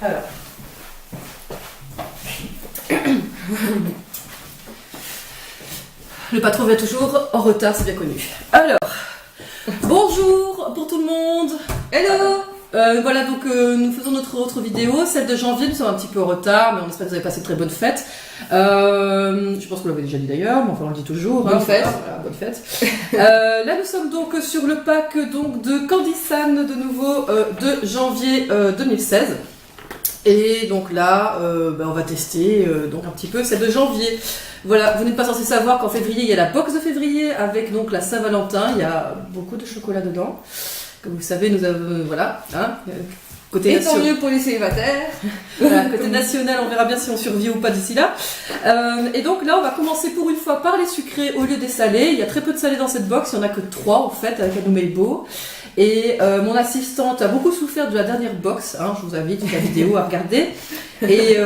Alors. Le patron vient toujours en retard, c'est bien connu. Alors, bonjour pour tout le monde. Hello. Voilà, donc nous faisons notre autre vidéo, celle de janvier. Nous sommes un petit peu en retard, mais on espère que vous avez passé de très bonnes fêtes. Je pense que vous l'avez déjà dit d'ailleurs, mais enfin on le dit toujours. Bonne fête. Voilà, bonne fête. Là, nous sommes donc sur le pack donc, de Candy San de nouveau de janvier 2016. Et donc là, on va tester donc un petit peu celle de janvier. Voilà, vous n'êtes pas censé savoir qu'en février, il y a la box de février avec donc la Saint-Valentin. Il y a beaucoup de chocolat dedans. Comme vous savez, nous avons, voilà, hein, côté et tant mieux pour les célibataires. Voilà, côté national, on verra bien si on survit ou pas d'ici là. Et donc là, on va commencer pour une fois par les sucrés au lieu des salés. Il y a très peu de salés dans cette box, il n'y en a que 3 en fait, avec un Melbo. Et mon assistante a beaucoup souffert de la dernière box, hein, je vous invite la vidéo à regarder. Et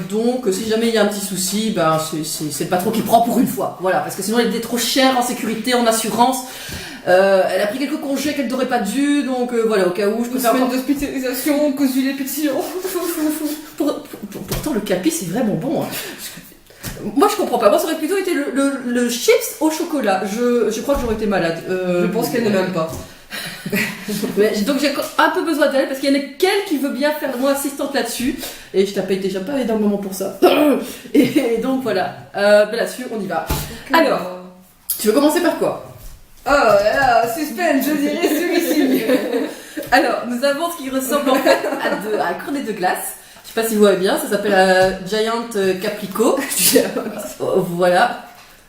donc, si jamais il y a un petit souci, ben, c'est le patron qui prend pour une fois. Voilà, parce que sinon elle était trop chère en sécurité, en assurance. Elle a pris quelques congés qu'elle n'aurait pas dû, donc voilà, au cas où je peux faire une d'hospitalisation, cause du lait pétillant. Pourtant, le capi c'est vraiment bon. Hein. Moi je comprends pas, moi ça aurait plutôt été le chips au chocolat. Je crois que j'aurais été malade. Je pense qu'elle ne m'aime pas. Donc j'ai un peu besoin d'elle parce qu'il y en a qu'elle qui veut bien faire mon assistante là-dessus et je t'appelle déjà pas énormément pour ça. Et donc voilà, là-dessus on y va. Alors, tu veux commencer par quoi? Oh là, suspense, je dirais celui-ci. Alors, nous avons ce qui ressemble en fait à un cornet de glace. Je sais pas si vous voyez bien, ça s'appelle la Giant Caprico. Voilà.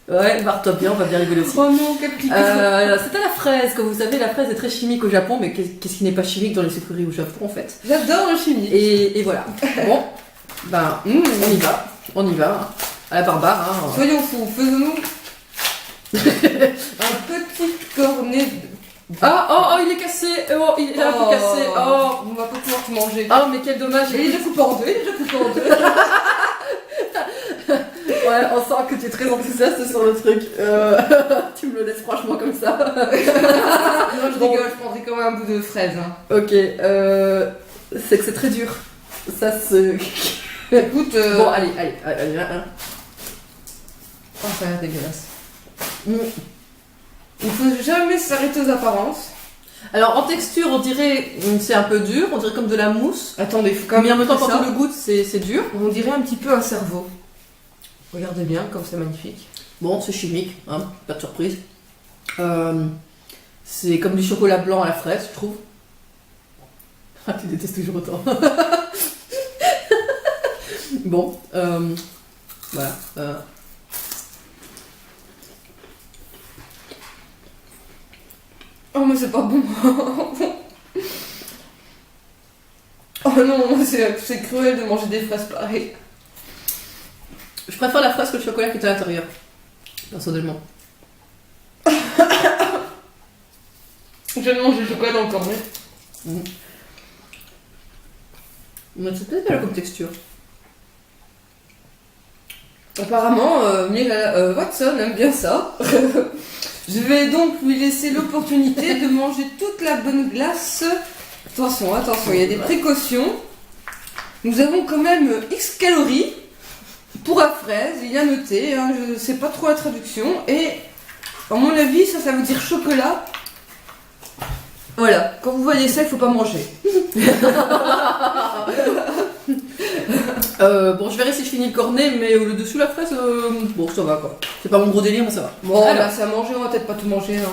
Ouais, marre-toi bien, on va bien rigoler aussi. Oh non, Caprico. C'est à la fraise, comme vous savez, la fraise est très chimique au Japon, mais qu'est-ce qui n'est pas chimique dans les sucreries au Japon en fait? J'adore le chimique. Et voilà. Bon, ben, on y va, à la barbare. Hein. Soyons fous, faisons-nous un petit cornet de... Ah, il est cassé, il est un peu cassé, on va pas pouvoir te manger. Oh, mais quel dommage. Il est déjà coupé en deux, Ouais, on sent que tu es très enthousiaste sur le truc. Tu me le laisses franchement comme ça. Non, je rigole, je prendrai quand même un bout de fraise. Hein. Ok, c'est que c'est très dur. Ça se... Écoute... Bon, allez. Oh, ça a l'air dégueulasse. Il faut jamais s'arrêter aux apparences. Alors, en texture, on dirait... C'est un peu dur, on dirait comme de la mousse. Attendez, faut quand Mais en même temps, ça. quand on le goûte, c'est dur. On dirait un petit peu un cerveau. Regardez bien, comme c'est magnifique. Bon, c'est chimique, hein, pas de surprise. C'est comme du chocolat blanc à la fraise, je trouve. Ah, tu détestes toujours autant. Bon, voilà. Oh, mais c'est pas bon. Oh non, c'est cruel de manger des fraises pareilles. Je préfère la fraise que le chocolat qui est à l'intérieur, personnellement. Je viens de manger le chocolat dans le cornet. Mais c'est peut-être pas comme texture. Apparemment, Watson aime bien ça. Je vais donc lui laisser l'opportunité de manger toute la bonne glace. Attention, il y a des précautions. Nous avons quand même X calories pour la fraise, il y a noté, hein, je ne sais pas trop la traduction. Et à mon avis, ça veut dire chocolat. Voilà, quand vous voyez ça, il ne faut pas manger. Bon, je verrai si je finis le cornet, mais le dessus la fraise, bon, ça va quoi. C'est pas mon gros délire, mais ça va. Bon, là, c'est à manger, on va peut-être pas tout manger. Hein.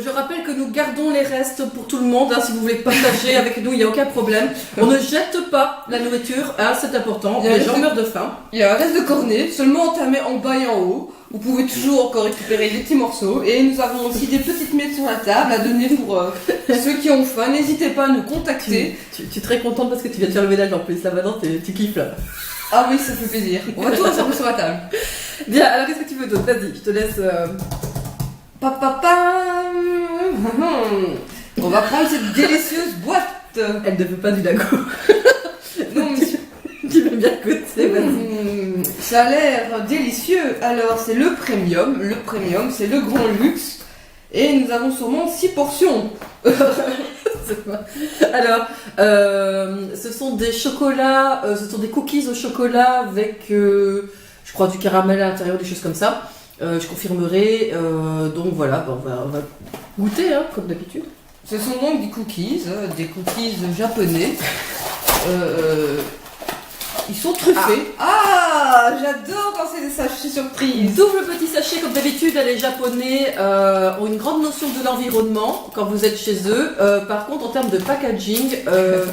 Je rappelle que nous gardons les restes pour tout le monde, hein, si vous voulez partager avec nous, il n'y a aucun problème. On ne jette pas la nourriture, hein, c'est important, les gens meurent de faim. Il y a un reste de cornet, seulement entamé en bas et en haut. Vous pouvez toujours encore récupérer des petits morceaux. Et nous avons aussi des petites miettes sur la table à donner pour ceux qui ont faim. N'hésitez pas à nous contacter. Tu es très contente parce que tu viens de faire le ménage en plus, là maintenant tu kiffes là. Ah oui, ça fait plaisir. On va tout ressortir sur la table. Bien, alors qu'est-ce que tu veux d'autre? Vas-y, je te laisse... On va prendre cette délicieuse boîte. Elle ne veut pas du lago. Non, monsieur. Tu veux bien goûter, vas-y. Ça a l'air délicieux. Alors, c'est le premium. Le premium, c'est le grand luxe. Et nous avons sûrement 6 portions. Alors, ce sont des chocolats, ce sont des cookies au chocolat avec, je crois, du caramel à l'intérieur, des choses comme ça. Je confirmerai. Donc voilà, on va goûter, hein, comme d'habitude. Ce sont donc des cookies japonais. Ils sont truffés. Ah, j'adore quand c'est des sachets surprises. Double petit sachet, comme d'habitude, les Japonais ont une grande notion de l'environnement quand vous êtes chez eux. Par contre, en termes de packaging,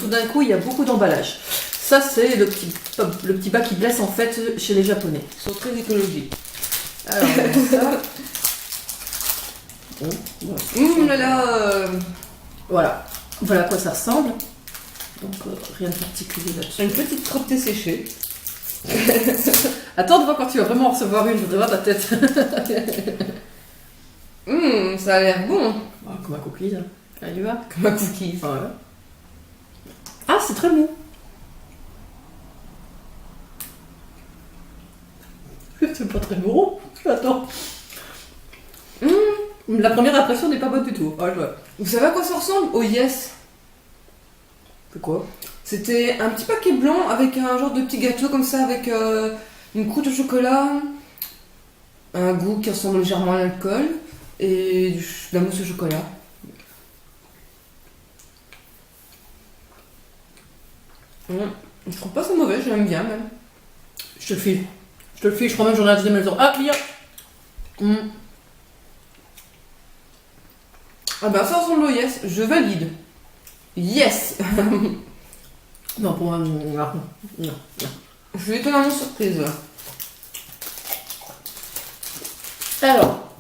tout d'un coup, il y a beaucoup d'emballage. Ça, c'est le petit bas qui blesse en fait chez les Japonais. Ils sont très écologiques. Alors, ça. Bon, Là là. Voilà. Voilà à quoi ça ressemble. Donc, rien de particulier là-dessus. Une petite crottée séchée. Attends de voir quand tu vas vraiment en recevoir une, je voudrais voir ta tête. Ça a l'air bon. Comme un cookie, hein. Allez, y va. Comme un cookie. Voilà. Ah, c'est très mou. C'est pas très mou. Attends. La première impression n'est pas bonne du tout. Ah, je vois. Vous savez à quoi ça ressemble? Oh yes. C'est quoi? C'était un petit paquet blanc avec un genre de petit gâteau comme ça, avec une croûte au chocolat, un goût qui ressemble légèrement à l'alcool et de la mousse au chocolat. Je trouve pas ça mauvais, j'aime bien même. Je te le file. Je crois même que j'en ai acheté maison. Ah, client. Ah ben ça ressemble au yes, je valide. Yes. Non, pour moi, non. Je suis étonnamment surprise. Alors,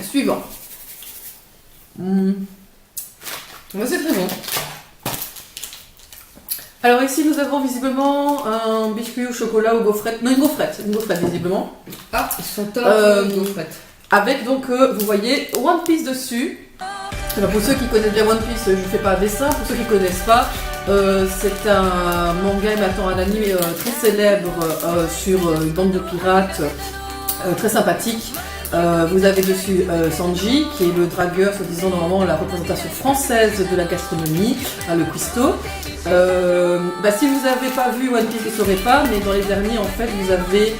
suivant. Mais c'est très bon. Alors ici, nous avons visiblement un biscuit au chocolat ou gaufrette. Non, une gaufrette visiblement. Ah, ils sont top gaufrettes. Avec donc, vous voyez, One Piece dessus. Alors pour ceux qui connaissent bien One Piece, je ne fais pas un dessin. Pour ceux qui ne connaissent pas, c'est un manga et maintenant un anime très célèbre sur une bande de pirates très sympathique. Vous avez dessus Sanji, qui est le dragueur, soi-disant normalement la représentation française de la gastronomie, le cuistot. Si vous n'avez pas vu One Piece, vous ne saurez pas, mais dans les derniers, en fait, vous avez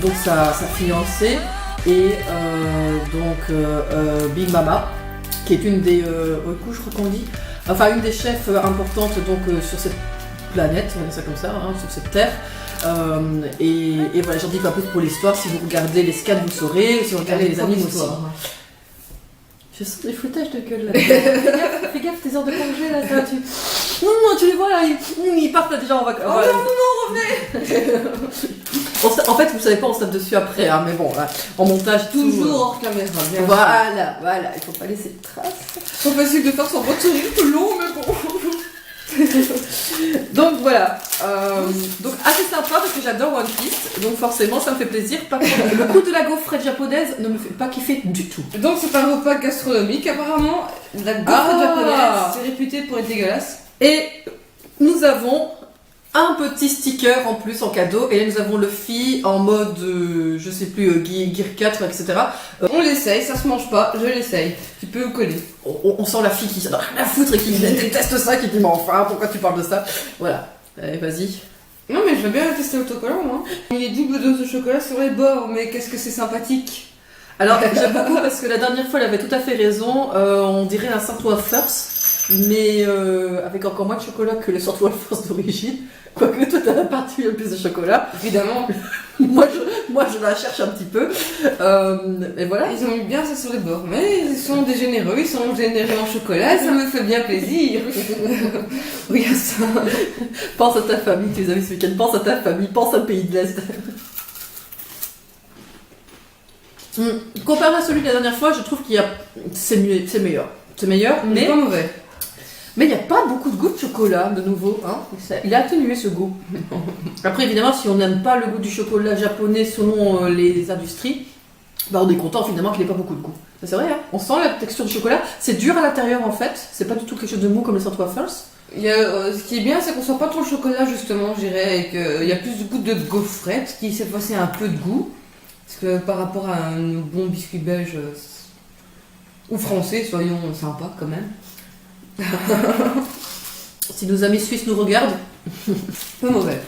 donc sa fiancée et Big Mama, qui est une des je crois qu'on dit, enfin une des chefs importantes donc sur cette planète, on va dire ça comme ça, hein, sur cette terre. Et voilà, j'en dis pas plus pour l'histoire. Si vous regardez les scans, vous saurez. Si vous regardez les animes aussi. Je sens des foutages de gueule là. Fais gaffe, tes heures de congé là, ça, non, tu les vois là, ils partent déjà en vacances. Oh non, revenez. En fait, vous savez pas, on se tape dessus après, hein, mais bon, là, en montage, toujours hors caméra. Bien voilà, il faut pas laisser de traces. C'est pas facile de faire son votre sourire tout long, mais bon. Donc voilà, donc assez sympa parce que j'adore One Piece, donc forcément ça me fait plaisir. Par contre, le goût de la gaufrette japonaise ne me fait pas kiffer du tout. Donc c'est un repas gastronomique, apparemment la gaufrette japonaise c'est réputé pour être dégueulasse. Et nous avons un petit sticker en plus en cadeau, et là nous avons le Luffy en mode, je sais plus, Gear 4, etc. On l'essaye, ça se mange pas, je l'essaye. Tu peux coller. On sent la fille qui s'en a rien à foutre et qui déteste ça, qui dit mais enfin pourquoi tu parles de ça. Voilà, allez vas-y. Non mais je veux bien tester l'autocollant moi. Il y a double dose de chocolat sur les bords, mais qu'est-ce que c'est sympathique. Alors j'aime beaucoup parce que la dernière fois elle avait tout à fait raison, on dirait un Salt Wafers, mais avec encore moins de chocolat que les Salt Wafers d'origine. Quoique toi t'as la partie le plus de chocolat. Évidemment. moi je la cherche un petit peu. Et voilà. Ils ont mis bien ça sur les bords. Mais ils sont généreux en chocolat et ça me fait bien plaisir. Regarde ça. Pense à ta famille, tu les as vu ce week-end. Pense à ta famille, pense à le pays de l'Est. Comparé à celui de la dernière fois, je trouve qu'il y a... c'est meilleur. C'est meilleur, mais... pas mauvais. Mais il n'y a pas beaucoup de goût de chocolat, de nouveau. Hein. Il a atténué ce goût. Après, évidemment, si on n'aime pas le goût du chocolat japonais selon les industries, on est content finalement qu'il n'ait pas beaucoup de goût. C'est vrai, hein. On sent la texture du chocolat. C'est dur à l'intérieur en fait. C'est pas du tout quelque chose de mou comme les Salt Wafers. Ce qui est bien, c'est qu'on sent pas trop le chocolat justement, je dirais, et qu'il y a plus de goût de gaufrette, qui cette fois-ci a un peu de goût. Parce que par rapport à un bon biscuit belge ou français, soyons sympas quand même. Si nos amis suisses nous regardent, Pas mauvais.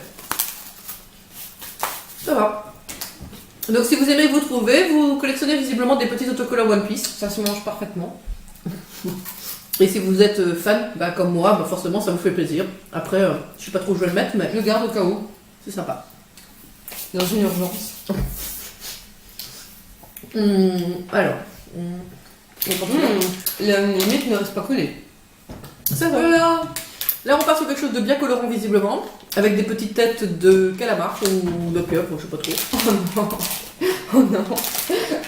ça va. Donc si vous aimez vous trouver, vous collectionnez visiblement des petits autocollants One Piece. Ça se mange parfaitement. Et si vous êtes fan, bah, comme moi, bah, forcément ça vous fait plaisir. Après, je sais pas trop où je vais le mettre, mais Je le garde au cas où. c'est sympa. Dans une urgence. Alors, La limite ne reste pas collée. c'est vrai. Voilà. Là on part sur quelque chose de bien colorant visiblement, avec des petites têtes de calamar ou de pieuvre, je sais pas trop. Oh non.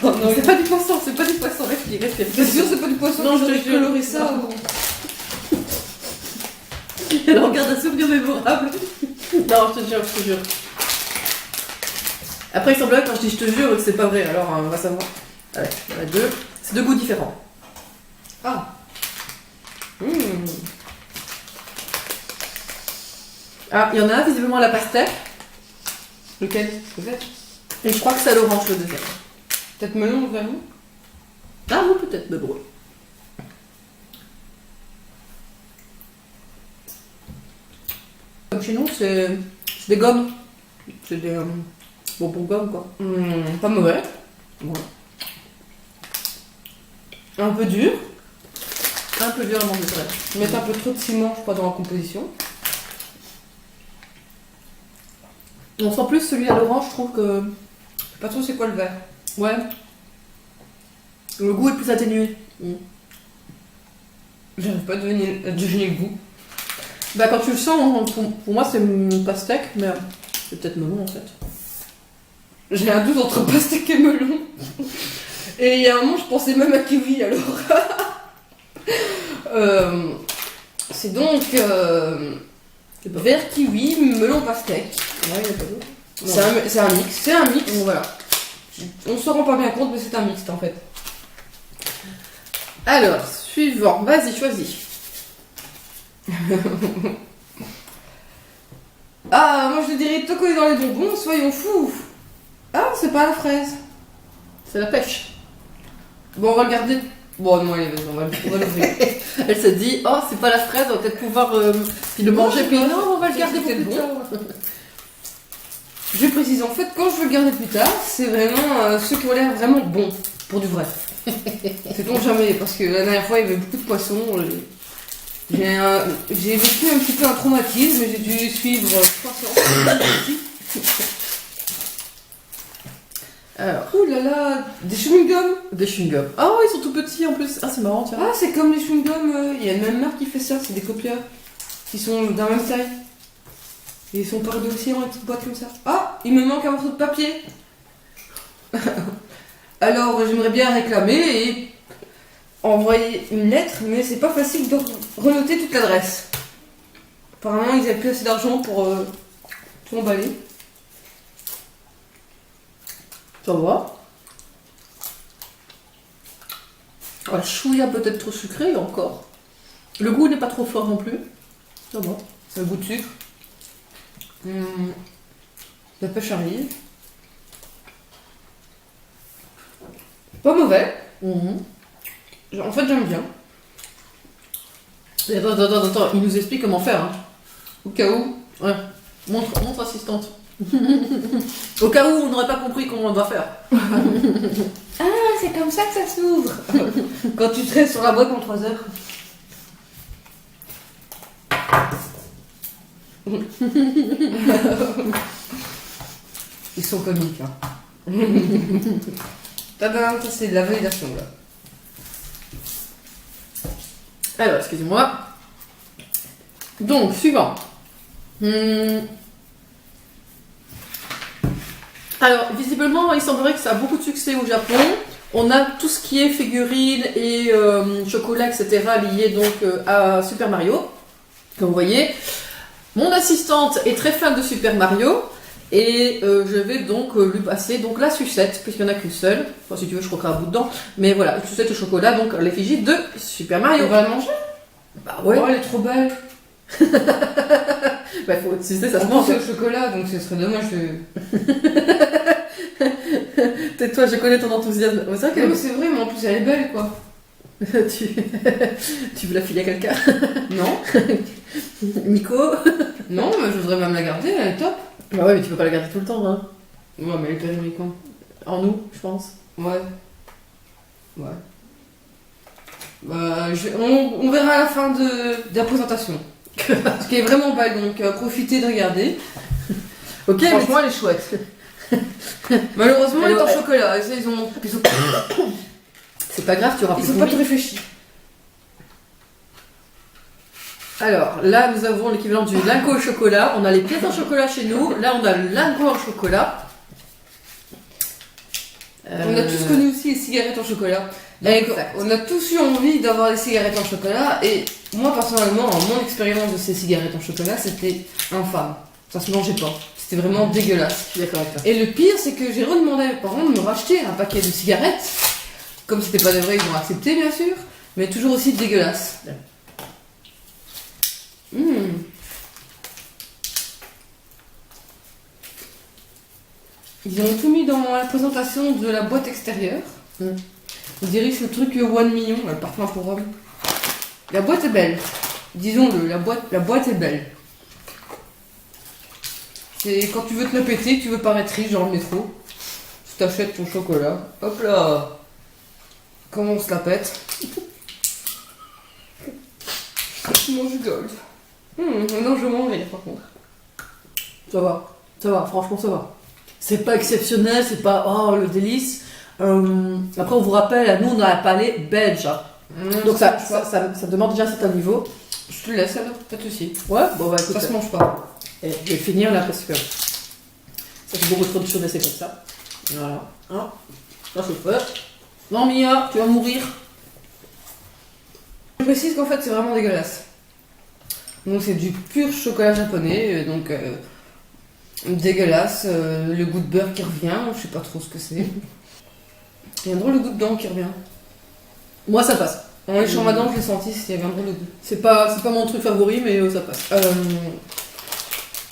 Oh non. C'est pas du poisson, c'est pas du poisson, respire, respire. T'es sûr c'est pas du poisson? Non, je te vais jure. colorer ça. Elle regarde un souvenir mémorable. Non, je te jure, je te jure. Après, il semblerait quand je dis je te jure que c'est pas vrai, alors on va savoir. Allez, il y en a deux. C'est deux goûts différents. Ah. Ah, il y en a un visiblement à la pastèque, Lequel? Le vert? et je crois que c'est à l'orange le deuxième. Peut-être melon ou vermouth? Ah, oui, peut-être, mais bon. Comme chez nous, c'est des gommes. C'est des bonbons gommes, quoi. Pas mauvais. Voilà. Un peu dur. Un peu dur à manger, c'est vrai. Mettre un peu trop de ciment, je crois, dans la composition. On sent plus celui à l'orange, je trouve que. Je sais pas trop c'est quoi le vert. Ouais. Le goût est plus atténué. J'arrive pas à deviner le goût. Bah, quand tu le sens, pour moi, c'est une pastèque, mais c'est peut-être melon en fait. J'ai un doute entre pastèque et melon. Et il y a un moment, je pensais même à kiwi alors. C'est donc C'est pas vert kiwi, melon pastèque. Ouais, il y a pas d'autre. C'est un mix. C'est un mix. Donc voilà. On se rend pas bien compte, mais c'est un mix en fait. Alors, suivant. Vas-y, choisis. Ah, moi je dirais Toko est dans les bonbons, soyons fous. Ah, c'est pas la fraise. C'est la pêche. Bon, on va le garder. Bon, non, allez, vas-y, on va l'ouvrir. Elle se dit, oh, c'est pas la fraise, on va peut-être pouvoir puis le manger, puis non, on va le garder pour c'est plus bon. tard. Je précise, en fait, quand je veux le garder plus tard, c'est vraiment ceux qui ont l'air vraiment bons, pour du vrai. Sait-on jamais, parce que la dernière fois, il y avait beaucoup de poissons. J'ai vécu un petit peu un traumatisme, j'ai dû suivre 3 séances. Alors, Ouh là là, des chewing-gums. des chewing-gums. Oh, ils sont tout petits en plus. Ah, c'est marrant, tiens. Ah, c'est comme les chewing-gums, il y a une même marque qui fait ça, c'est des copieurs. Qui sont dans la même taille. Et ils sont perdus aussi dans les petites boîtes comme ça. Ah, il me manque un morceau de papier. Alors, j'aimerais bien réclamer et envoyer une lettre, mais c'est pas facile de renoter toute l'adresse. Apparemment, ils n'avaient plus assez d'argent pour tout emballer. Ça va. Ah, chouïa peut-être trop sucré encore. Le goût n'est pas trop fort non plus. Ça va. C'est un goût de sucre. La pêche arrive. Pas mauvais. En fait, j'aime bien. Et attends, il nous explique comment faire. Hein. Au cas où. Ouais. Montre assistante. Au cas où on n'aurait pas compris comment on doit faire. Ah, c'est comme ça que ça s'ouvre. Quand tu te restes sur la boîte en 3 heures. Ils sont comiques, hein. Tadam, ça c'est de la validation là. Alors, excusez-moi. Donc, suivant. Alors, visiblement, il semblerait que ça a beaucoup de succès au Japon. On a tout ce qui est figurines et chocolat, etc. lié donc à Super Mario. Comme vous voyez. Mon assistante est très fan de Super Mario. Et je vais donc lui passer donc la sucette, puisqu'il n'y en a qu'une seule. Enfin, si tu veux, je croquerai un bout dedans. Mais voilà, une sucette au chocolat, donc l'effigie de Super Mario. On va la manger? Bah ouais. Oh, elle est trop belle. Bah, faut, tu sais, ça se En mange. plus, c'est au chocolat, donc ce serait dommage de... Tais-toi, je connais ton enthousiasme. C'est vrai Non, qu'elle mais c'est vrai, mais en plus elle est belle quoi. tu... tu veux la filer à quelqu'un? Non. Nico? Non, mais je voudrais même la garder, elle est top. Bah ouais, mais tu peux pas la garder tout le temps, hein. Ouais, mais elle est périmée quand? En nous, je pense. Ouais. Ouais. On verra à la fin de la présentation. Ce qui est vraiment belle, donc profitez de regarder. Ok, Franchement, elle est chouette. Malheureusement, elle est en Ouais. chocolat. Et ça, ils ont c'est pas grave, tu auras plus pas de tout réfléchi. Alors, là, nous avons l'équivalent du lingot au chocolat. On a les pièces en chocolat chez nous. Là, on a le lingot en chocolat. On a tous connu aussi les cigarettes en chocolat. Exact. On a tous eu envie d'avoir des cigarettes en chocolat. Et moi, personnellement, mon expérience de ces cigarettes en chocolat, c'était infâme. Ça se mangeait pas. C'était vraiment dégueulasse. Je suis d'accord avec toi. Et le pire, c'est que j'ai redemandé à mes parents de me racheter un paquet de cigarettes. Comme c'était pas des vrais, ils ont accepté, bien sûr. Mais toujours aussi dégueulasse. Ils ont tout mis dans la présentation de la boîte extérieure. On dirait que c'est le truc One Million, le parfum pour homme. La boîte est belle. Disons-le, la boîte est belle. C'est quand tu veux te la péter, que tu veux paraître riche dans le métro. Tu t'achètes ton chocolat. Hop là. Comment on se la pète. Mon jus gold. Maintenant je vais manger par contre. Ça va, franchement, ça va. C'est pas exceptionnel, c'est pas oh le délice. Après, on vous rappelle, nous on a un palais belge. Hein. Donc ça demande déjà un certain niveau. Je te laisse alors, pas de soucis. Ouais, bon bah écoute. Ça se mange pas. Et je vais finir là parce que ça fait beaucoup trop de choses, c'est comme ça. Voilà. Hein, ça c'est fait. Non Mia, tu vas mourir. Je précise qu'en fait c'est vraiment dégueulasse. Donc c'est du pur chocolat japonais, donc dégueulasse. Le goût de beurre qui revient, je sais pas trop ce que c'est. Il y a un drôle de goût dedans qui revient. Moi ça passe. En léchant ma dent, je l'ai senti, il y avait un drôle de goût. C'est pas mon truc favori, mais ça passe.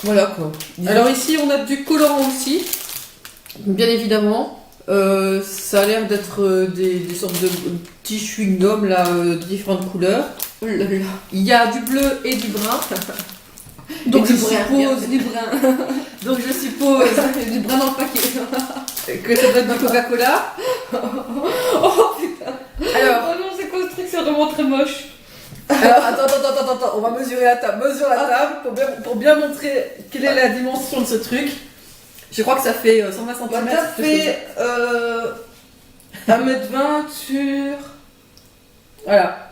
Voilà quoi. Alors ici on a du colorant aussi, bien évidemment. Ça a l'air d'être des sortes de petits chewing-gum là, de différentes couleurs. Oh là là. Il y a du bleu et du brun. Donc Et je du brun, suppose, du brun. donc je suppose Il y a du brun dans le paquet. que ça doit être du Coca-Cola. Oh putain. Alors, Oh non, c'est quoi ce truc, c'est vraiment très moche. alors attends, on va mesurer la table. Mesure la table pour bien montrer quelle est la dimension de ce truc. Je crois que ça fait 120 cm. Ça fait 1m20 sur Voilà.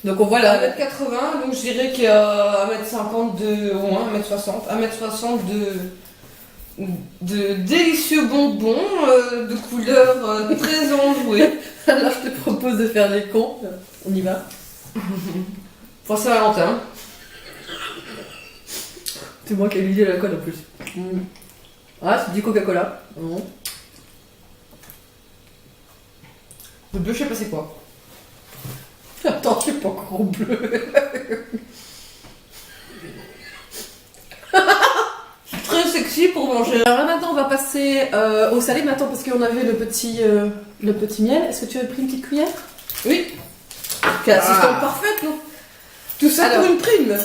Donc on voit là. 1m80, donc je dirais qu'il y a 1m50 au moins 1m60. 1m60 de délicieux bonbons de couleurs très enjouées. Là, je te propose de faire les cons. On y va. Pour Saint-Valentin. C'est moi qui ai l'idée de l'alcool en plus. Ah, c'est du Coca-Cola. Le bleu, je sais pas c'est quoi. Attends, je suis pas encore au bleu. Très sexy pour manger. Alors là maintenant on va passer au salé maintenant parce qu'on avait le petit miel. Est-ce que tu as pris une petite cuillère? Oui. Quelle assistante parfaite, non? Tout ça Alors, pour une prime.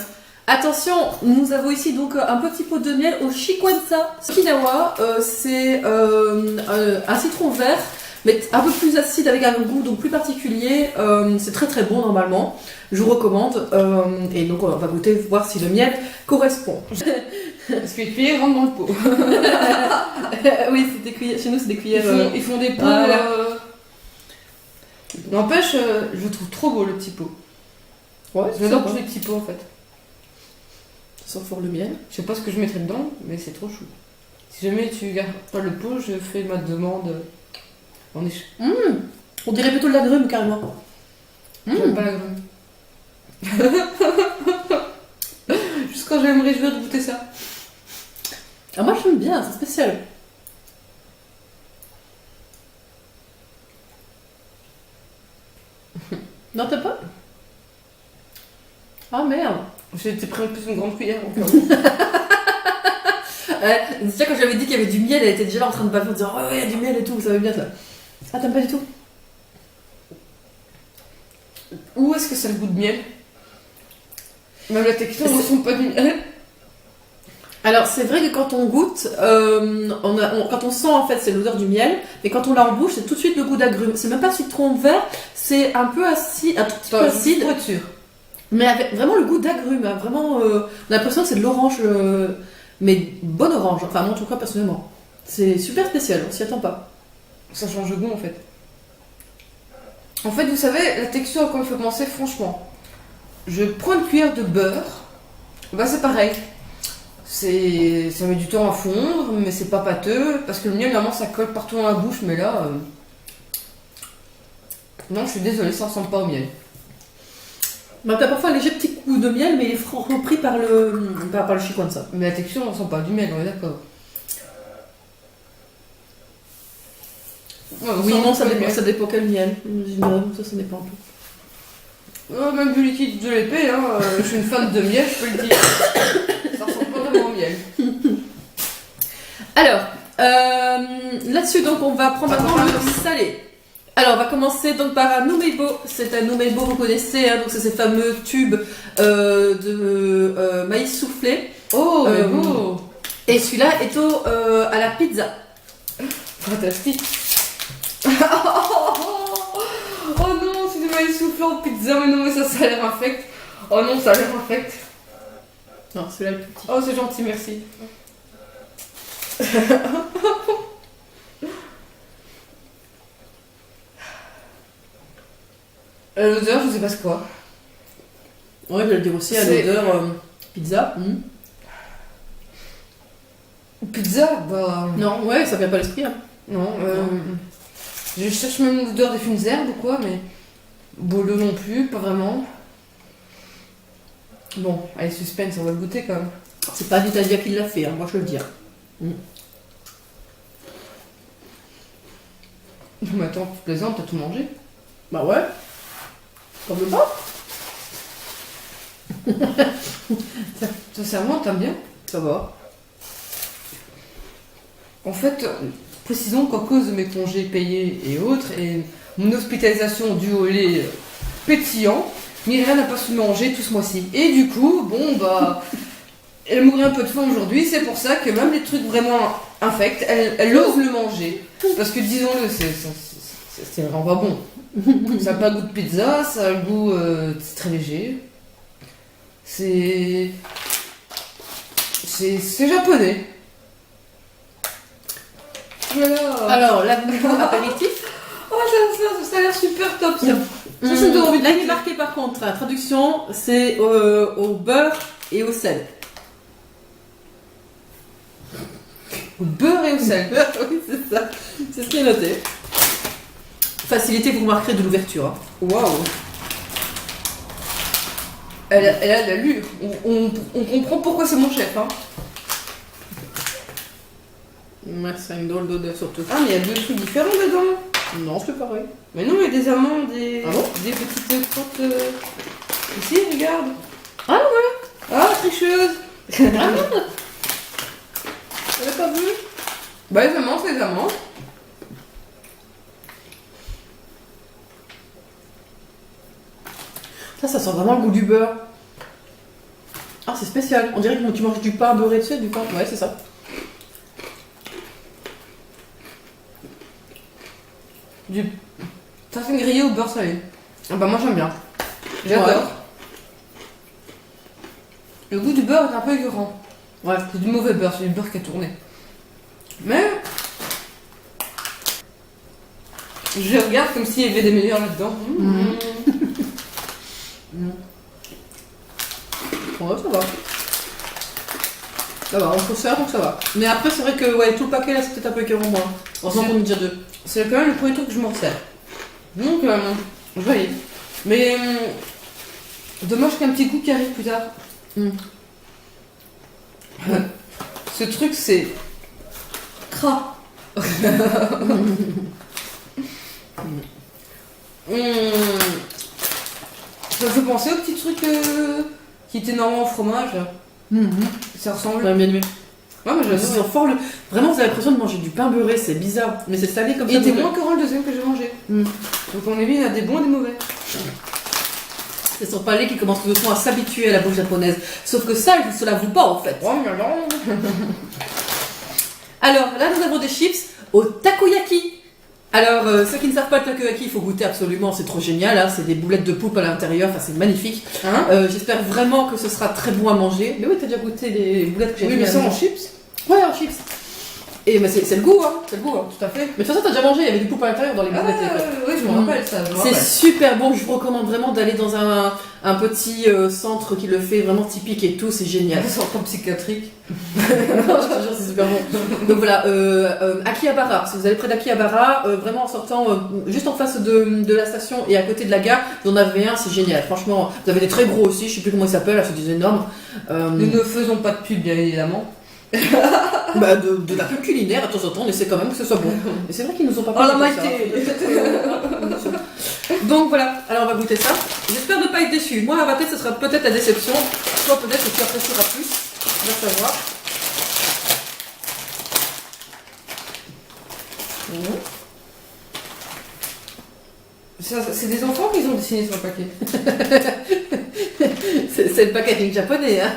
Attention, nous avons ici donc un petit pot de miel au Shikwansa. Okinawa, c'est un citron vert, mais un peu plus acide avec un goût donc plus particulier. C'est très très bon normalement. Je vous recommande. Et donc on va goûter, voir si le miel correspond. Parce que les cuillères rentrent dans le pot. Oui, c'est des cuillères. Chez nous, c'est des cuillères. Ils font des pots. Voilà. N'empêche, je le trouve trop beau le petit pot. Ouais, J'adore tous les petits pots en fait. Ça sent fort le miel. Je sais pas ce que je mettrais dedans, mais c'est trop chou. Si jamais tu gardes pas le pot, je fais ma demande en échange. On dirait plutôt de l'agrume carrément. J'aime pas la grume. Juste quand je vais me réjouir de goûter ça. Ah, moi j'aime bien, c'est spécial. Non, t'as pas? Ah merde. J'ai été pris en plus une grande cuillère. Déjà quand j'avais dit qu'il y avait du miel, elle était déjà là en train de baffer en disant oh ouais, il y a du miel et tout, ça va bien ça. Ah, t'aimes pas du tout? Ou est-ce que ça a le goût de miel? Même la texture ne sent pas du miel. Alors c'est vrai que quand on goûte, quand on sent en fait c'est l'odeur du miel, mais quand on l'a en bouche c'est tout de suite le goût d'agrumes. C'est même pas citron vert, c'est un peu acide, un tout petit peu acide, Pour être sûr. mais avec vraiment le goût d'agrumes. Hein. Vraiment, on a l'impression que c'est de l'orange, mais bonne orange. Enfin moi en tout cas personnellement, c'est super spécial, on s'y attend pas. Ça change de goût en fait. En fait, vous savez, la texture quand il faut commencer, franchement, je prends une cuillère de beurre, bah c'est pareil. Ça met du temps à fondre, mais c'est pas pâteux, parce que le miel, normalement, ça colle partout dans la bouche, mais là... Non, je suis désolée, ça ressemble pas au miel. Bah, t'as parfois un léger petit coup de miel, mais il est repris par le chicon, ça. Mais la texture, on sent pas du miel, on est d'accord. Ouais, Oui, non, ça le dépend, miel. ça dépend quel miel. Ça dépend un peu. Même vu liquide de l'épée, hein, je suis une fan de miel, je peux le dire. Ça ressemble pas vraiment au miel. Alors, là-dessus, donc, on va prendre maintenant le salé. Alors, on va commencer donc par un Numeibo. C'est un Numeibo, vous connaissez, hein, donc c'est ces fameux tubes de maïs soufflé. Oh, mais beau. Et celui-là est à la pizza. Fantastique. Oh non, c'est du maïs soufflé en pizza, mais non, mais ça a l'air infect. Oh non, ça a l'air infect. Non, celui-là est le plus petit. Oh, c'est gentil, merci. L'odeur, je sais pas c'est quoi. Ouais, je vais le dire aussi à C'est- l'odeur pizza. Pizza, bah. Non, ouais, ça vient pas à l'esprit. Hein. Non, je cherche même l'odeur des fines herbes ou quoi, mais. Bolo non plus, pas vraiment. Bon, allez, suspense, on va le goûter quand même. C'est pas l'Italien qui l'a fait, hein, moi je veux le dire. Mais attends, tu plaisantes, t'as tout mangé? Bah ouais. T'en veux pas? Sincèrement, t'aimes bien? Ça va. En fait, précisons qu'en cause de mes congés payés et autres, et mon hospitalisation due au lait pétillant, Myriam n'a pas su manger tout ce mois-ci. Et du coup, bon, bah, elle mourit un peu de faim aujourd'hui, c'est pour ça que même les trucs vraiment infects, elle ose le manger. Parce que disons-le, c'est vraiment pas bon. Ça n'a pas le goût de pizza, ça a le goût c'est très léger. C'est japonais. Voilà. Alors, l'apéritif. Oh, ça a l'air super top ça. Ça, Ça, donne envie de là, il est goûter. marqué par contre, la traduction, c'est au beurre et au sel. Au beurre et au sel. Oui, c'est ça. C'est ce qui est noté. Facilité, vous remarquerez de l'ouverture. Hein. Waouh. Elle a de l'allure. On comprend pourquoi c'est mon chef. Hein. Ouais, c'est une drôle d'odeur surtout. Ah, mais il y a deux trucs différents dedans. Non, c'est pareil. Mais non, il y a des amandes, des Ah bon petites crottes. Ici, regarde. Ah ouais. Ah, tricheuse. J'avais pas vu. Bah, les amandes, c'est les amandes. Ça sent vraiment le goût du beurre. Ah, c'est spécial. On dirait que tu manges du pain beurré dessus, du pain. Ouais, c'est ça. Du tartine grillée au beurre salé. Ah bah moi j'aime bien. J'adore. Ouais. Le goût du beurre est un peu écœurant. Ouais. C'est du mauvais beurre, c'est du beurre qui a tourné. Mais je regarde comme s'il y avait des meilleurs là-dedans. Ouais, ça va. Ça va, on trouve ça, donc ça va. Mais après, c'est vrai que ouais, tout le paquet là, c'est peut-être un peu écœurant moins. Heureusement qu'on est déjà deux. C'est quand même le premier truc que je m'en sers. Donc, je vais aller. Mais dommage qu'il y ait un petit goût qui arrive plus tard. Ce truc, c'est cra. Ça me fait penser au petit truc qui était normalement au fromage. Ça ressemble. Ouais, bien aimé. Ouais, mais Ça j'adore. sent fort le. Vraiment, vous avez l'impression de manger du pain beurré, c'est bizarre. Mais c'est salé comme ça. Il était donc- moins écœurant le deuxième que j'ai mangé. Donc on est bien, il y a des bons et des mauvais. C'est son palais qui commence tout doucement à s'habituer à la bouffe japonaise. Sauf que ça, il ne se l'avoue pas en fait. Alors là, nous avons des chips au takoyaki. Alors, ceux qui ne savent pas le takoyaki, il faut goûter absolument, c'est trop génial, hein, c'est des boulettes de poulpe à l'intérieur, enfin c'est magnifique. J'espère vraiment que ce sera très bon à manger. Mais oui, t'as déjà goûté les boulettes que j'ai mais ça en chips. Ouais, en chips. Et mais c'est le goût, hein, c'est le goût, hein, tout à fait. Mais de toute façon, t'as déjà mangé, il y avait du poulpe à l'intérieur dans les boulettes. Oui, je me rappelle ça. C'est super bon, je vous recommande vraiment d'aller dans un petit centre qui le fait vraiment typique et tout, c'est génial. Un centre psychiatrique. Non, je te jure, c'est super bon. Donc voilà, Akihabara, si vous allez près d'Akihabara, vraiment en sortant juste en face de la station et à côté de la gare, vous en avez un, c'est génial. Franchement, vous avez des très gros aussi, je sais plus comment ils s'appellent, c'est des énormes. Nous ne faisons pas de pub, bien évidemment. Bah de la pub culinaire, de temps en temps, on essaie quand même que ce soit bon. Et c'est vrai qu'ils nous ont pas Oh la parlé maïté. Donc voilà, alors on va goûter ça. J'espère ne pas être déçu. Moi, à ma tête, ce sera peut-être la déception. Soit peut-être que tu apprécieras plus. On va savoir. C'est des enfants qu'ils ont dessiné sur le paquet. C'est le packaging japonais, hein.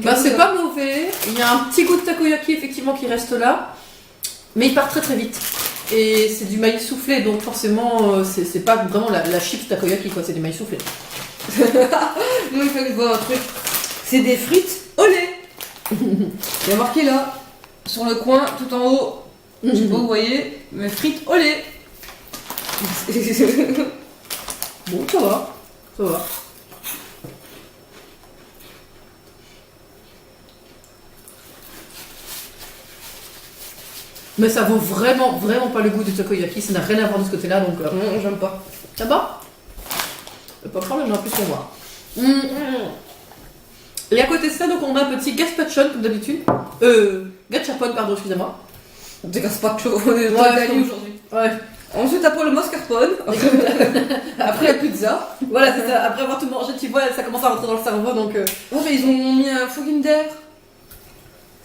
Bah, c'est pas mauvais. Il y a un petit goût de takoyaki effectivement qui reste là, mais il part très très vite. Et c'est du maïs soufflé, donc forcément c'est pas vraiment la chips takoyaki quoi, c'est du maïs soufflé. Moi il faut que je vois un truc. C'est des frites au lait. Il y a marqué là, sur le coin, tout en haut. Je sais pas où vous voyez, mais frites au lait. Bon, ça va, ça va. Mais ça vaut vraiment, vraiment pas le goût du takoyaki, ça n'a rien à voir de ce côté-là, donc... Non, j'aime pas. Ça va? Pas de problème, on a plus qu'on voit. Et à côté de ça, donc on a un petit gazpacho, comme d'habitude. Gachapon, pardon, excusez-moi. Des gazpacho, on est aujourd'hui. Ouais. Ensuite, après le mascarpone. Après la pizza. Voilà, c'est ça. Après avoir tout mangé, tu vois, ça commence à rentrer dans le cerveau, donc... Oh, mais ils ont mis un fogging d'air.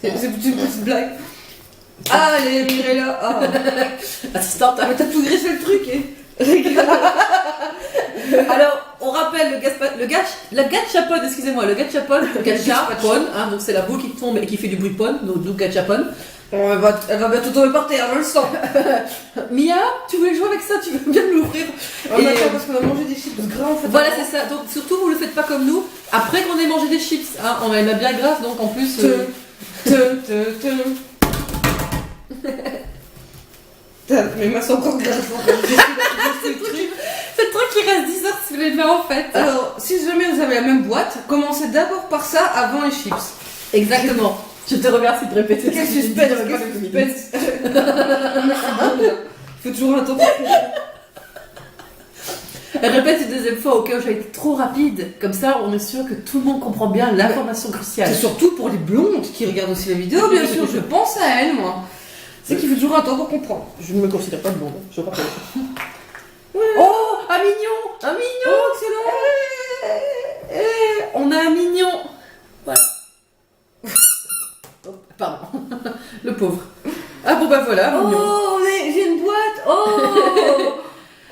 C'est une petite blague. Ah, allez, Mirella. Ah. Assistante. Mais t'as tout greffé le truc, Alors, on rappelle le gachapon, excusez-moi, le gachapon, hein, donc c'est la boule qui tombe et qui fait du bruit pon, donc d'où gachapon. Elle va bientôt tomber par terre, je le sens. Mia, tu voulais jouer avec ça, tu veux bien l'ouvrir. On attend parce qu'on a mangé des chips gras en fait. Voilà, c'est ça. Donc surtout, vous le faites pas comme nous. Après qu'on ait mangé des chips, hein, on les met bien grasses, donc en plus. Mais ma sont encore grasse. C'est le truc qui reste 10 heures sous les mains en fait. Alors, si jamais vous avez la même boîte, commencez d'abord par ça avant les chips. Exactement. Je te remercie de répéter. Quel suspense, quel suspense. Il faut toujours un temps pour répète une deuxième fois au cas où j'ai été trop rapide. Comme ça, on est sûr que tout le monde comprend bien l'information cruciale. C'est surtout pour les blondes qui regardent aussi la vidéo, bien sûr. Je pense à elles, moi. C'est qu'il faut toujours un temps pour comprendre. Je ne me considère pas blonde. Je vois pas. Oh, un mignon. Un mignon. Oh, excellent. On a un mignon. Voilà. Oh, pardon. Le pauvre. Ah bon, bah voilà. Mignon. Oh, j'ai une boîte. Oh.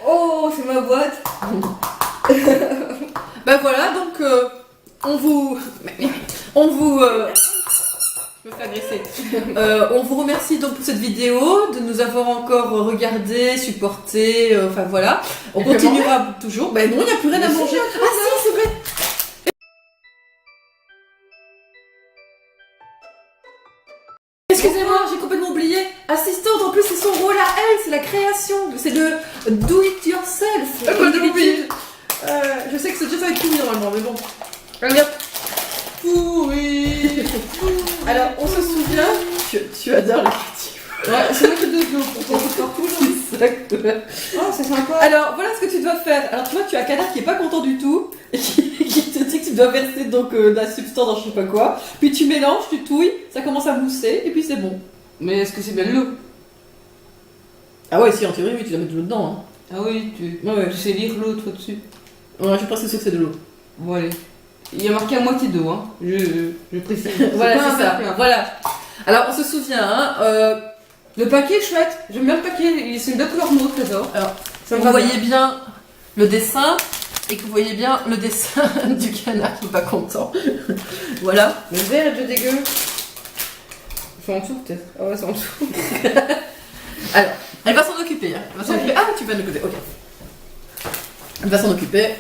Oh, c'est ma boîte. Ben voilà, donc on vous... Je me fais agresser. On vous remercie donc pour cette vidéo, de nous avoir encore regardé, supporté, enfin voilà. On continuera toujours. Ben non, il n'y a plus rien à manger. Ah si, c'est vrai. Excusez-moi, j'ai complètement oublié. Assistante, en plus c'est son rôle à elle, c'est la création, c'est le do it yourself. Je sais que c'est déjà avec pourri normalement, mais bon. Allez hop. Pourri. Alors on se souvient, tu adores les critiques. Ouais, c'est moi qui donne de l'eau pour ton partout. Oh, c'est sympa. Alors voilà ce que tu dois faire. Alors tu vois, tu as Canard qui est pas content du tout et qui te dit que tu dois verser donc de la substance dans je sais pas quoi. Puis tu mélanges, tu touilles, ça commence à mousser et puis c'est bon. Mais est-ce que c'est bien de l'eau? Ah ouais, si en théorie, oui, tu dois mettre de l'eau dedans. Hein. Ah oui, tu sais lire l'eau toi dessus. Ouais, je suis presque sûre que c'est de l'eau. Bon allez. Il y a marqué à moitié d'eau, hein. Je précise. Voilà, c'est ça. Voilà. Alors on se souvient, hein. Le paquet est chouette. J'aime bien le paquet. C'est une belle couleur mauve, j'adore. Alors, vous voyez bien le dessin et que vous voyez bien le dessin du canard qui est pas content. Voilà. Le verre est de dégueu. C'est en dessous peut-être. Ah ouais, c'est en dessous. Alors, elle va s'en occuper. Hein. Elle va s'en occuper. Ah, tu vas de côté, ok. Elle va s'en occuper.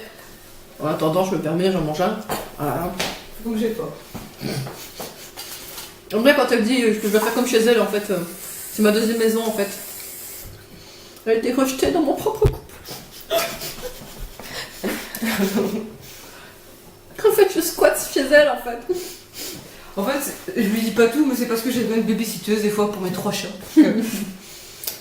En attendant, je me permets, j'en mange un. Voilà. Faut que j'ai pas. En vrai, quand elle dit que je vais faire comme chez elle, en fait, c'est ma deuxième maison, en fait. Elle a été rejetée dans mon propre couple. En fait, je squatte chez elle, en fait. En fait, je lui dis pas tout, mais c'est parce que j'ai besoin de babysitteuse des fois pour mes 3 chats.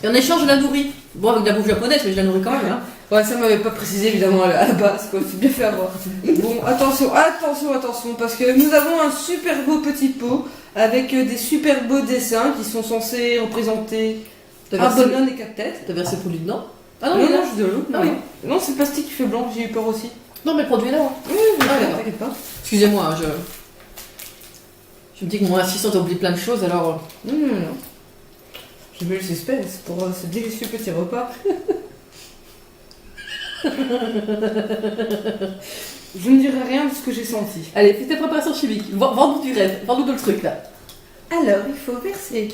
Et en échange, je la nourris. Bon, avec de la bouffe japonaise, mais je la nourris quand même. Hein. Ouais, ça m'avait pas précisé évidemment à la base, quoi. C'est bien fait avoir. Bon, attention, parce que nous avons un super beau petit pot avec des super beaux dessins qui sont censés représenter un bonhomme et 4 têtes. T'as versé pour lui dedans? Ah Non, non, je de l'eau. Ah oui. Non, c'est le plastique qui fait blanc, j'ai eu peur aussi. Non, mais produit là. Oui, d'accord. t'inquiète pas. Excusez-moi, hein, je me dis que mon assistante a oublié plein de choses, alors... Non, non, non. J'ai mis le suspense pour ce délicieux petit repas. Je ne dirai rien de ce que j'ai senti. Allez, fais tes préparations chimiques. Vends-nous du rêve. Vends-nous le truc, là. Alors, il faut verser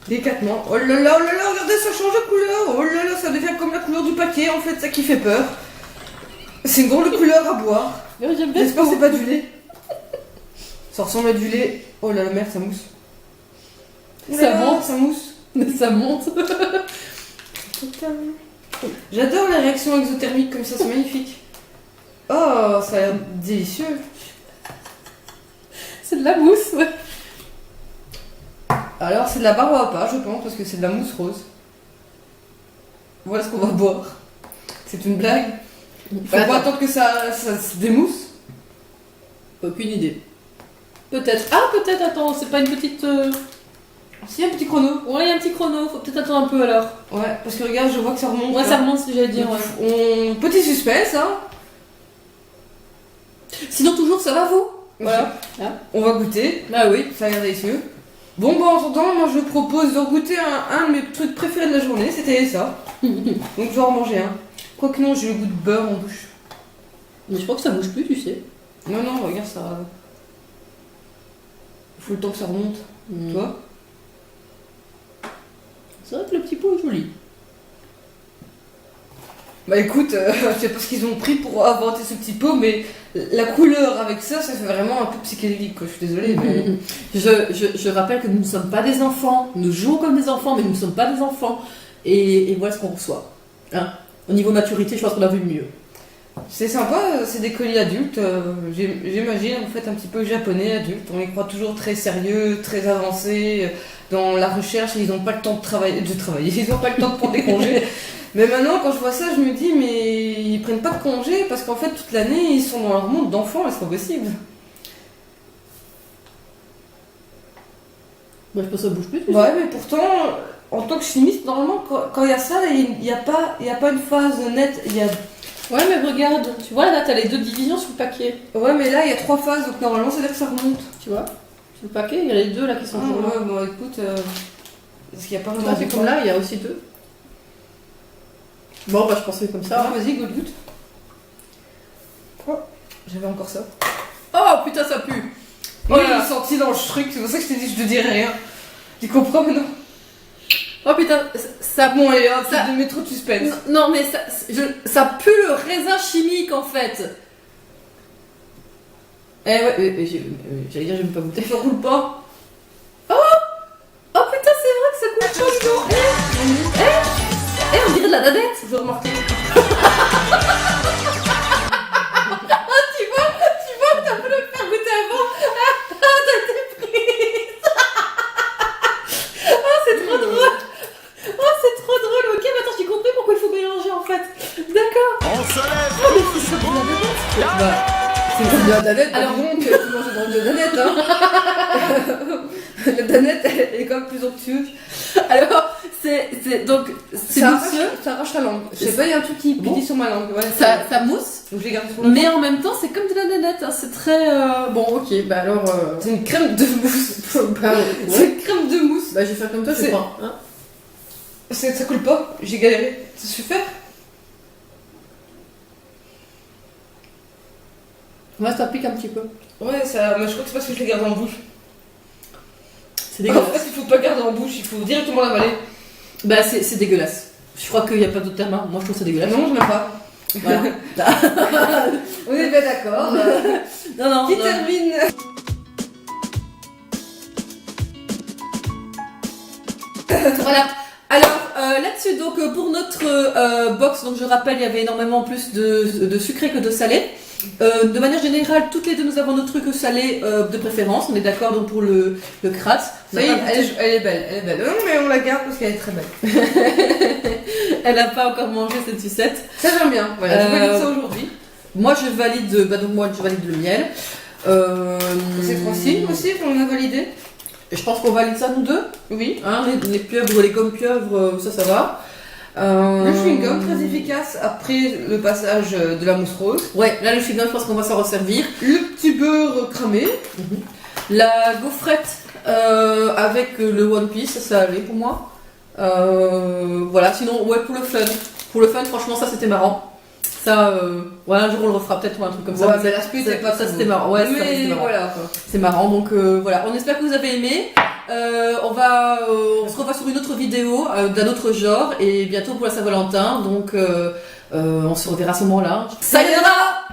des cattements. Oh là là, oh là là, regardez, ça change de couleur. Oh là là, ça devient comme la couleur du paquet, en fait, ça qui fait peur. C'est une drôle de couleur à boire. J'aime bien. J'espère que c'est pas du lait. Ça ressemble à du lait. Oh là la merde, ça mousse. Ça monte. Ça mousse. Ça monte. J'adore les réactions exothermiques comme ça, c'est magnifique. Oh, ça a l'air délicieux. C'est de la mousse, ouais. Alors, c'est de la barbe à pas, je pense, parce que c'est de la mousse rose. Voilà ce qu'on va boire. C'est une blague. On va attendre que ça se démousse. Aucune idée. Peut-être. Ah, peut-être, attends, c'est pas une petite... Si, un petit chrono. Ouais, il y a un petit chrono, faut peut-être attendre un peu alors. Ouais, parce que regarde, je vois que ça remonte. Ouais, ça remonte, si j'allais dire, ouais. Petit suspense, hein. Sinon, toujours, ça va, vous? Voilà. Ah. On va goûter. Bah oui. Ça a l'air délicieux. Bon, en attendant, moi je propose de goûter un de mes trucs préférés de la journée, c'était ça. Donc je vais en manger un. Quoique non, j'ai le goût de beurre en bouche. Mais je crois que ça bouge plus, tu sais. Non, non, regarde ça. Il faut le temps que ça remonte. Tu vois? C'est vrai que le petit pot est joli. Bah écoute, je sais pas ce qu'ils ont pris pour inventer ce petit pot, mais la couleur avec ça, ça fait vraiment un peu psychédélique, quoi. Je suis désolée, mais... Je rappelle que nous ne sommes pas des enfants. Nous jouons comme des enfants, mais nous ne sommes pas des enfants. Et voilà ce qu'on reçoit. Hein. Au niveau maturité, je pense qu'on a vu mieux. C'est sympa, c'est des colis adultes. J'imagine en fait un petit peu japonais adulte. On les croit toujours très sérieux, très avancés dans la recherche. Et ils n'ont pas le temps de travailler. Ils n'ont pas le temps de prendre des congés. Mais maintenant, quand je vois ça, je me dis, mais ils prennent pas de congés parce qu'en fait, toute l'année, ils sont dans leur monde d'enfants et c'est pas possible. Bah, je pense que ça bouge plus. Ouais, mais pourtant, en tant que chimiste, normalement, quand il y a ça, il n'y a pas une phase nette. Il y a... Ouais, mais regarde, tu vois là, t'as les 2 divisions sur le paquet. Ouais, mais là, il y a 3 phases, donc normalement, ça veut dire que ça remonte. Tu vois? Sur le paquet, il y a les 2 là qui sont toujours là. Ouais, bon, écoute, est-ce qu'il n'y a pas Ah, vraiment... c'est comme là, il y a aussi 2. Bon, bah je pensais comme ça. Ah, vas-y, goûte. Oh, j'avais encore ça. Oh putain, ça pue! Oh là, je l'ai senti dans le truc, c'est pour ça que je t'ai dit je te dirai rien. Tu comprends maintenant? Oh putain, ça... Bon, allez, hop, ça... tu te mets trop de suspense. Non, mais ça pue le raisin chimique en fait. Eh ouais, j'allais dire, j'aime pas goûter. Ça roule pas. Oh putain, c'est vrai que ça coûte pas du tout. On dirait de la nanette. J'ai remarqué. Tu vois, t'as voulu me faire goûter avant. T'as été prise. C'est trop drôle. C'est trop drôle. Ok, mais attends, j'ai compris pourquoi il faut mélanger en fait. D'accord. On se lève. Mais c'est ça de la nanette. Bah, c'est comme de la danette, Alors, donc tu manges dans de la danette, hein. La danette, elle est quand même plus onctueuse. Alors, c'est donc, c'est mousseux. Ça arrache la langue. Je sais pas, il y a un truc qui pique sur ma langue. Ouais, Ça mousse. donc je l'ai gardé sur Mais en même temps, c'est comme de la nanette. Hein. C'est très. Bon, ok, bah alors. C'est une crème de mousse. Bah, C'est ouais. une crème de mousse. Bah, je vais faire comme toi, je C'est- crois. Hein. Ça coule pas. J'ai galéré. C'est super. Moi, ça pique un petit peu. Ouais, ça, mais je crois que c'est parce que je les garde en bouche. C'est En dégueulasse. fait, il faut pas garder en bouche, il faut directement l'avaler. Bah, c'est dégueulasse. Je crois qu'il n'y a pas d'autre terme. Hein. Moi, je trouve ça dégueulasse. Non, je n'aime pas. Voilà. On est bien d'accord. non. Qui termine. Voilà. Alors là-dessus, donc pour notre box, donc je rappelle, il y avait énormément plus de sucré que de salé. De manière générale, toutes les deux, nous avons notre truc salé de préférence. On est d'accord donc pour le Kratz. Ça y est, elle est belle. Non, mais on la garde parce qu'elle est très belle. Elle n'a pas encore mangé cette sucette. Ça j'aime bien. Voilà, je valide ça aujourd'hui. Moi, je valide. Je valide le miel. C'est facile aussi qu'on a validé. Je pense qu'on valide ça nous deux. Oui. Hein, les pieuvres, les gommes pieuvres, ça va. Le chewing-gum très efficace après le passage de la mousse rose. Ouais, là le chewing-gum, je pense qu'on va s'en resservir. Le petit beurre cramé. La gaufrette avec le One Piece, ça allait pour moi. Voilà, sinon, ouais, pour le fun. Pour le fun, franchement, ça c'était marrant. Ça, ouais, un jour on le refera peut-être ou un truc comme ça. Ouais, mais la suite, c'est pas ça c'était marrant. Ouais, mais marrant. voilà quoi. C'est marrant, donc voilà. On espère que vous avez aimé. On se revoit sur une autre vidéo d'un autre genre et bientôt pour la Saint-Valentin. Donc on se reverra à ce moment-là. Sayonara.